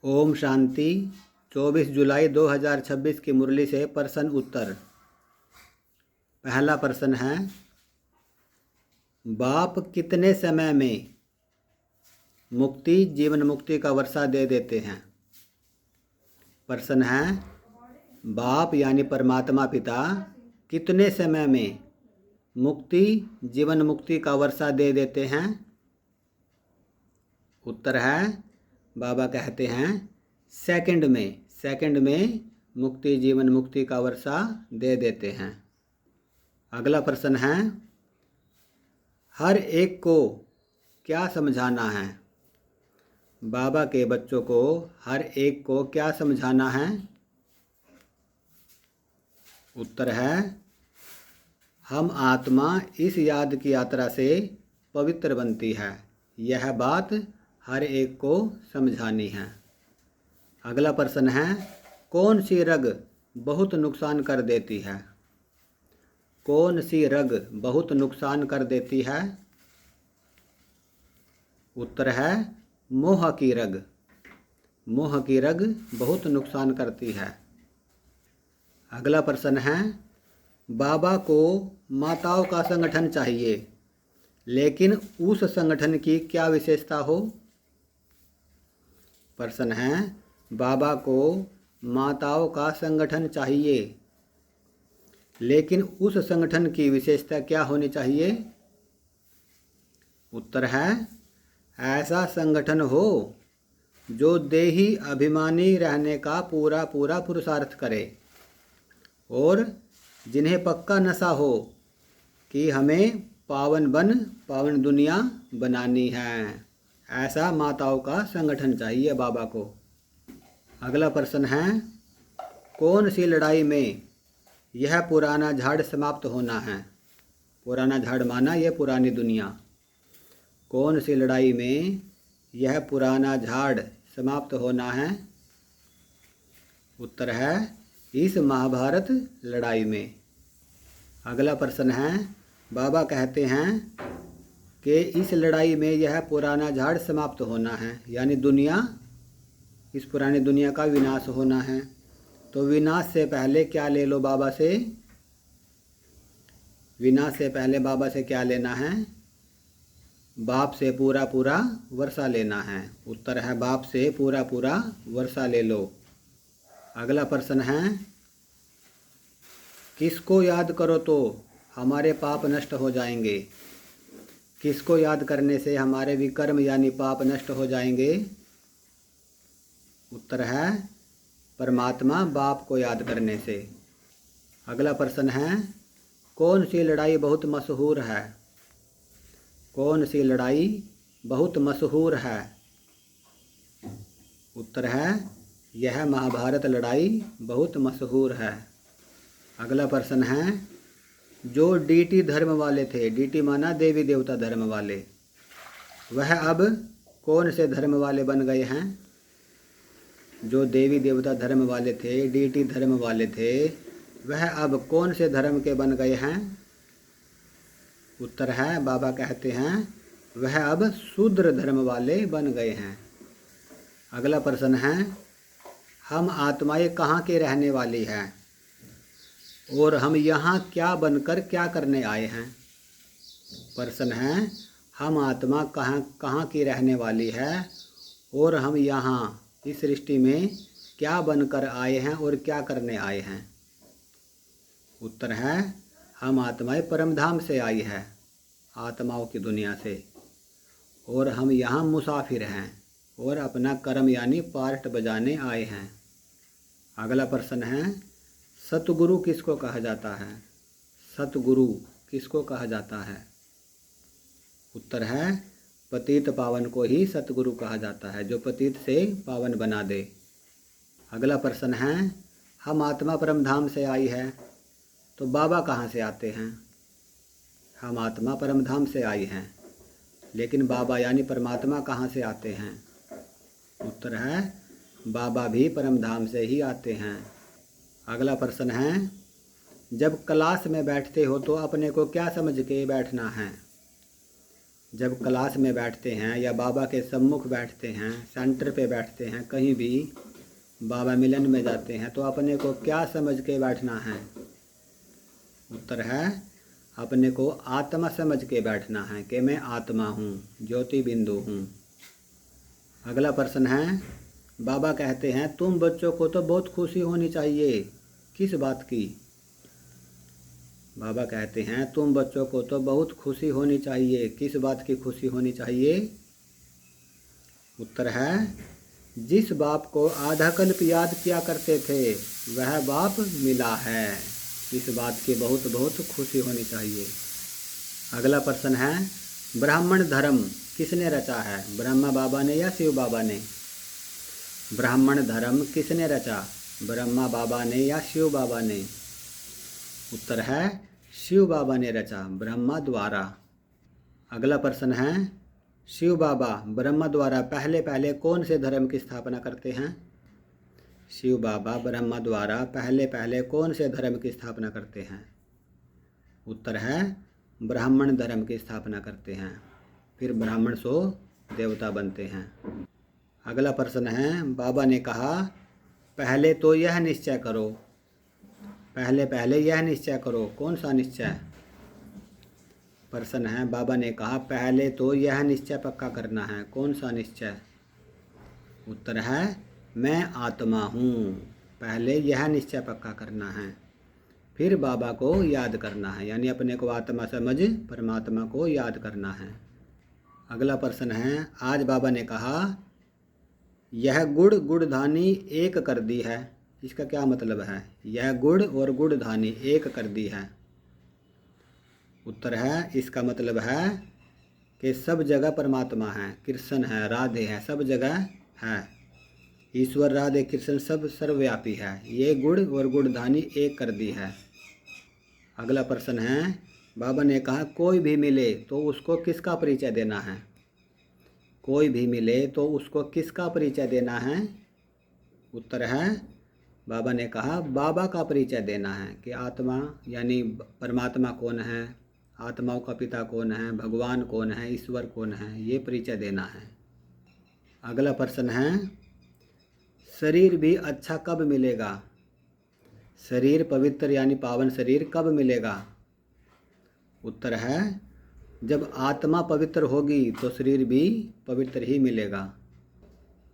ओम शांति। 24 जुलाई 2026 की मुरली से प्रश्न उत्तर। पहला प्रश्न है, बाप कितने समय में मुक्ति जीवन मुक्ति का वर्षा दे देते हैं। प्रश्न है, बाप यानी परमात्मा पिता कितने समय में मुक्ति जीवन मुक्ति का वर्षा दे देते हैं। उत्तर है, बाबा कहते हैं सेकंड में मुक्ति जीवन मुक्ति का वर्षा दे देते हैं। अगला प्रश्न है, हर एक को क्या समझाना है। बाबा के बच्चों को हर एक को क्या समझाना है। उत्तर है, हम आत्मा इस याद की यात्रा से पवित्र बनती है। यह बात हर एक को समझानी है। अगला प्रश्न है, कौन सी रग बहुत नुकसान कर देती है। कौन सी रग बहुत नुकसान कर देती है। उत्तर है, मोह की रग। मोह की रग बहुत नुकसान करती है। अगला प्रश्न है, बाबा को माताओं का संगठन चाहिए, लेकिन उस संगठन की क्या विशेषता हो। प्रश्न है, बाबा को माताओं का संगठन चाहिए, लेकिन उस संगठन की विशेषता क्या होनी चाहिए। उत्तर है, ऐसा संगठन हो जो देही अभिमानी रहने का पूरा पुरुषार्थ करे और जिन्हें पक्का नशा हो कि हमें पावन दुनिया बनानी है। ऐसा माताओं का संगठन चाहिए बाबा को। अगला प्रश्न है, कौन सी लड़ाई में यह पुराना झाड़ समाप्त होना है। पुराना झाड़ माना यह पुरानी दुनिया। कौन सी लड़ाई में यह पुराना झाड़ समाप्त होना है। उत्तर है, इस महाभारत लड़ाई में। अगला प्रश्न है, बाबा कहते हैं कि इस लड़ाई में यह पुराना झाड़ समाप्त होना है, यानी दुनिया, इस पुरानी दुनिया का विनाश होना है। तो विनाश से पहले क्या ले लो बाबा से। विनाश से पहले बाबा से क्या लेना है। बाप से पूरा वर्षा लेना है। उत्तर है, बाप से पूरा वर्षा ले लो। अगला प्रश्न है, किसको याद करो तो हमारे पाप नष्ट हो जाएंगे। किसको याद करने से हमारे विकर्म यानी पाप नष्ट हो जाएंगे। उत्तर है, परमात्मा बाप को याद करने से। अगला प्रश्न है, कौन सी लड़ाई बहुत मशहूर है। कौन सी लड़ाई बहुत मशहूर है। उत्तर है, यह महाभारत लड़ाई बहुत मशहूर है। अगला प्रश्न है, जो डीटी धर्म वाले थे, डीटी माना देवी देवता धर्म वाले, वह अब कौन से धर्म वाले बन गए हैं। जो देवी देवता धर्म वाले थे, डीटी धर्म वाले थे, वह अब कौन से धर्म के बन गए हैं। उत्तर है, बाबा कहते हैं वह अब शूद्र धर्म वाले बन गए हैं। अगला प्रश्न है, हम आत्माएं कहाँ के रहने वाली हैं और हम यहाँ क्या बनकर क्या करने आए हैं। प्रश्न है, हम आत्मा कहाँ की रहने वाली है और हम यहाँ इस सृष्टि में क्या बनकर आए हैं और क्या करने आए हैं। उत्तर है, हम आत्माएं परमधाम से आई है, आत्माओं की दुनिया से, और हम यहाँ मुसाफिर हैं और अपना कर्म यानी पार्ट बजाने आए हैं। अगला प्रश्न है, सतगुरु किसको कहा जाता है। सतगुरु किसको कहा जाता है। उत्तर है, पतित पावन को ही सतगुरु कहा जाता है, जो पतित से पावन बना दे। अगला प्रश्न है, हम आत्मा परमधाम से आई है, तो बाबा कहाँ से आते हैं। हम आत्मा परमधाम से आई हैं, लेकिन बाबा यानी परमात्मा कहाँ से आते हैं। उत्तर है, बाबा भी परमधाम से ही आते हैं। अगला प्रश्न है, जब क्लास में बैठते हो तो अपने को क्या समझ के बैठना है। जब क्लास में बैठते हैं या बाबा के सम्मुख बैठते हैं, सेंटर पे बैठते हैं, कहीं भी बाबा मिलन में जाते हैं, तो अपने को क्या समझ के बैठना है? उत्तर है अपने को आत्मा समझ के बैठना है कि मैं आत्मा हूँ, ज्योति बिंदु हूँ। अगला प्रश्न है, बाबा कहते हैं तुम बच्चों को तो बहुत खुशी होनी चाहिए, किस बात की? बाबा कहते हैं तुम बच्चों को तो बहुत खुशी होनी चाहिए, किस बात की खुशी होनी चाहिए? उत्तर है जिस बाप को आधा कल्प याद किया करते थे वह बाप मिला है, इस बात की बहुत बहुत खुशी होनी चाहिए। अगला प्रश्न है, ब्राह्मण धर्म किसने रचा है, ब्रह्मा बाबा ने या शिव बाबा ने? ब्राह्मण धर्म किसने रचा, ब्रह्मा बाबा ने या शिव बाबा ने? उत्तर है शिव बाबा ने रचा, ब्रह्मा द्वारा। अगला प्रश्न है, शिव बाबा ब्रह्मा द्वारा पहले पहले कौन से धर्म की स्थापना करते हैं? शिव बाबा ब्रह्मा द्वारा पहले पहले कौन से धर्म की स्थापना करते हैं? उत्तर है ब्राह्मण धर्म की स्थापना करते हैं, फिर ब्राह्मण सो देवता बनते हैं। अगला प्रश्न है, बाबा ने कहा पहले तो यह निश्चय करो, पहले पहले यह निश्चय करो, कौन सा निश्चय? प्रश्न है, बाबा ने कहा पहले तो यह निश्चय पक्का करना है, कौन सा निश्चय? उत्तर है मैं आत्मा हूँ, पहले यह निश्चय पक्का करना है, फिर बाबा को याद करना है, यानी अपने को आत्मा समझ परमात्मा को याद करना है। अगला प्रश्न है, आज बाबा ने कहा यह गुड़ गुड़धानी एक कर दी है, इसका क्या मतलब है? यह गुड़ और गुड़धानी एक कर दी है। उत्तर है इसका मतलब है कि सब जगह परमात्मा है, कृष्ण है, राधे है, सब जगह है, ईश्वर राधे कृष्ण सब सर्वव्यापी है, ये गुड़ और गुड़धानी एक कर दी है। अगला प्रश्न है, बाबा ने कहा कोई भी मिले तो उसको किसका परिचय देना है? कोई भी मिले तो उसको किसका परिचय देना है? उत्तर है बाबा ने कहा बाबा का परिचय देना है कि आत्मा यानी परमात्मा कौन है, आत्माओं का पिता कौन है, भगवान कौन है, ईश्वर कौन है, ये परिचय देना है। अगला प्रश्न है, शरीर भी अच्छा कब मिलेगा? शरीर पवित्र यानी पावन शरीर कब मिलेगा? उत्तर है जब आत्मा पवित्र होगी तो शरीर भी पवित्र ही मिलेगा।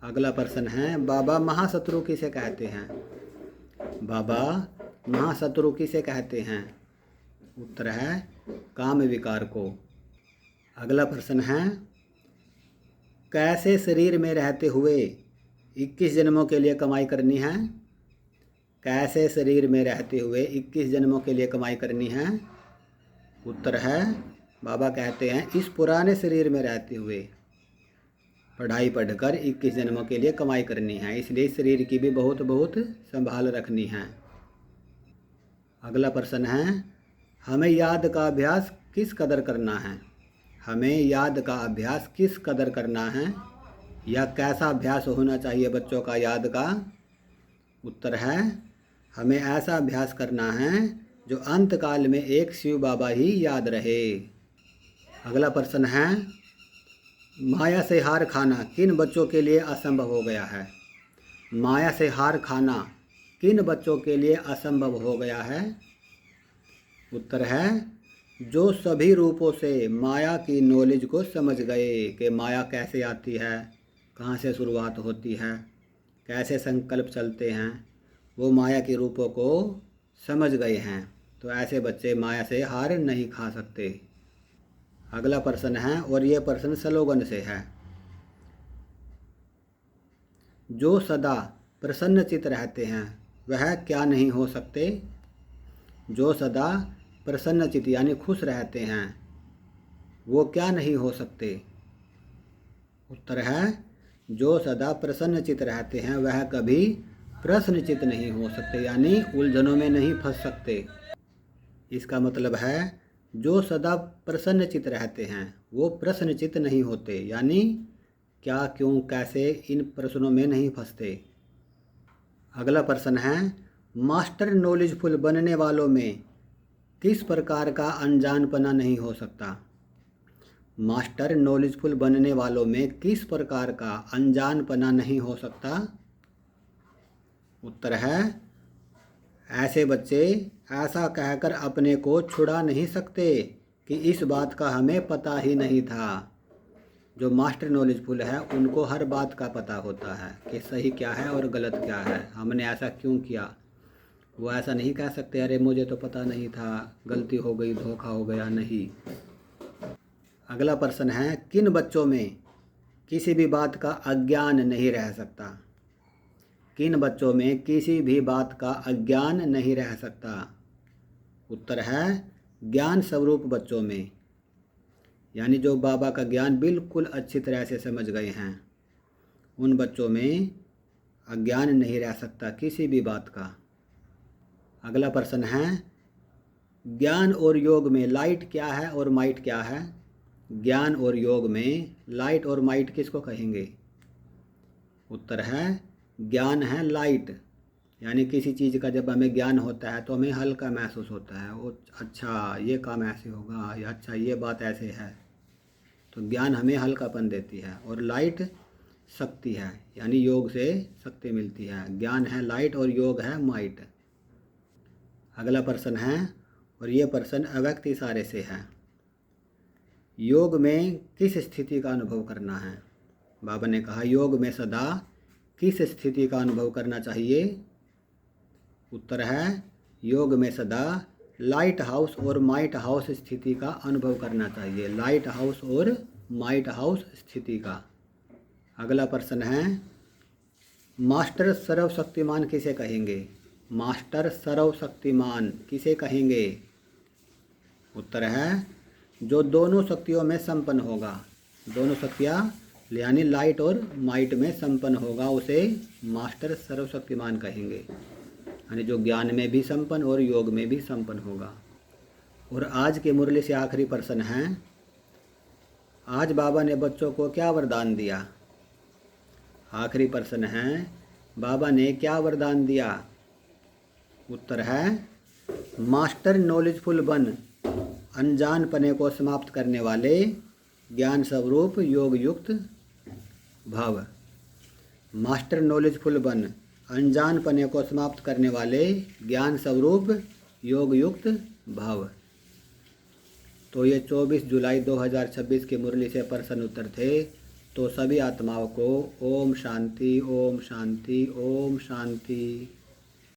अगला प्रश्न है, बाबा महाशत्रु किसे कहते हैं? बाबा महाशत्रु किसे कहते हैं? उत्तर है काम विकार को। अगला प्रश्न है, कैसे शरीर में रहते हुए 21 जन्मों के लिए कमाई करनी है? कैसे शरीर में रहते हुए 21 जन्मों के लिए कमाई करनी है? उत्तर है बाबा कहते हैं इस पुराने शरीर में रहते हुए पढ़ाई पढ़कर 21 जन्मों के लिए कमाई करनी है, इसलिए शरीर की भी बहुत बहुत संभाल रखनी है। अगला प्रश्न है, हमें याद का अभ्यास किस कदर करना है? हमें याद का अभ्यास किस कदर करना है या कैसा अभ्यास होना चाहिए बच्चों का याद का? उत्तर है हमें ऐसा अभ्यास करना है जो अंत काल में एक शिव बाबा ही याद रहे। अगला प्रश्न है, माया से हार खाना किन बच्चों के लिए असंभव हो गया है? माया से हार खाना किन बच्चों के लिए असंभव हो गया है? उत्तर है जो सभी रूपों से माया की नॉलेज को समझ गए कि माया कैसे आती है, कहाँ से शुरुआत होती है, कैसे संकल्प चलते हैं, वो माया के रूपों को समझ गए हैं, तो ऐसे बच्चे माया से हार नहीं खा सकते। अगला प्रश्न है और ये प्रश्न स्लोगन से है, जो सदा प्रसन्नचित रहते हैं वह क्या नहीं हो सकते? जो सदा प्रसन्नचित यानी खुश रहते हैं वो क्या नहीं हो सकते? उत्तर है जो सदा प्रसन्नचित रहते हैं वह कभी प्रश्नचित नहीं हो सकते, यानी उलझनों में नहीं फंस सकते। इसका मतलब है जो सदा प्रसन्नचित रहते हैं वो प्रश्नचित नहीं होते, यानी क्या क्यों कैसे इन प्रश्नों में नहीं फंसते। अगला प्रश्न है, मास्टर नॉलेजफुल बनने वालों में किस प्रकार का अनजानपना नहीं हो सकता? मास्टर नॉलेजफुल बनने वालों में किस प्रकार का अनजानपना नहीं हो सकता? उत्तर है, ऐसे बच्चे ऐसा कहकर अपने को छुड़ा नहीं सकते कि इस बात का हमें पता ही नहीं था। जो मास्टर नॉलेजफुल है उनको हर बात का पता होता है कि सही क्या है और गलत क्या है, हमने ऐसा क्यों किया। वो ऐसा नहीं कह सकते अरे मुझे तो पता नहीं था, गलती हो गई, धोखा हो गया, नहीं। अगला प्रश्न है, किन बच्चों में किसी भी बात का अज्ञान नहीं रह सकता? किन बच्चों में किसी भी बात का अज्ञान नहीं रह सकता? उत्तर है, ज्ञान स्वरूप बच्चों में, यानी जो बाबा का ज्ञान बिल्कुल अच्छी तरह से समझ गए हैं, उन बच्चों में अज्ञान नहीं रह सकता किसी भी बात का। अगला प्रश्न है, ज्ञान और योग में लाइट क्या है और माइट क्या है? ज्ञान और योग में लाइट और माइट किसको कहेंगे? उत्तर है, ज्ञान है लाइट, यानी किसी चीज़ का जब हमें ज्ञान होता है तो हमें हल्का महसूस होता है, वो अच्छा ये काम ऐसे होगा, या अच्छा ये बात ऐसे है, तो ज्ञान हमें हल्कापन देती है। और लाइट शक्ति है, यानी योग से शक्ति मिलती है। ज्ञान है लाइट और योग है माइट। अगला प्रश्न है, और ये प्रश्न अव्यक्त इशारे से है, योग में किस स्थिति का अनुभव करना है? बाबा ने कहा योग में सदा किस स्थिति का अनुभव करना चाहिए? उत्तर है, योग में सदा लाइट हाउस और माइट हाउस स्थिति का अनुभव करना चाहिए। लाइट हाउस और माइट हाउस स्थिति का। अगला प्रश्न है, मास्टर सर्वशक्तिमान किसे कहेंगे? मास्टर सर्वशक्तिमान किसे कहेंगे? उत्तर है, जो दोनों शक्तियों में संपन्न होगा, दोनों शक्तियाँ यानी लाइट और माइट में संपन्न होगा, उसे मास्टर सर्वशक्तिमान कहेंगे। यानी जो ज्ञान में भी संपन्न और योग में भी संपन्न होगा। और आज के मुरली से आखिरी प्रश्न है, आज बाबा ने बच्चों को क्या वरदान दिया? आखिरी प्रश्न है, बाबा ने क्या वरदान दिया? उत्तर है, मास्टर नॉलेजफुल बन, अनजानपने को समाप्त करने वाले, ज्ञान स्वरूप योग युक्त भव। मास्टर नॉलेजफुल बन, अनजानपने को समाप्त करने वाले, ज्ञान स्वरूप योग युक्त भव। तो ये 24 जुलाई 2026 की मुरली से प्रश्न उत्तर थे। तो सभी आत्माओं को ओम शांति, ओम शांति, ओम शांति।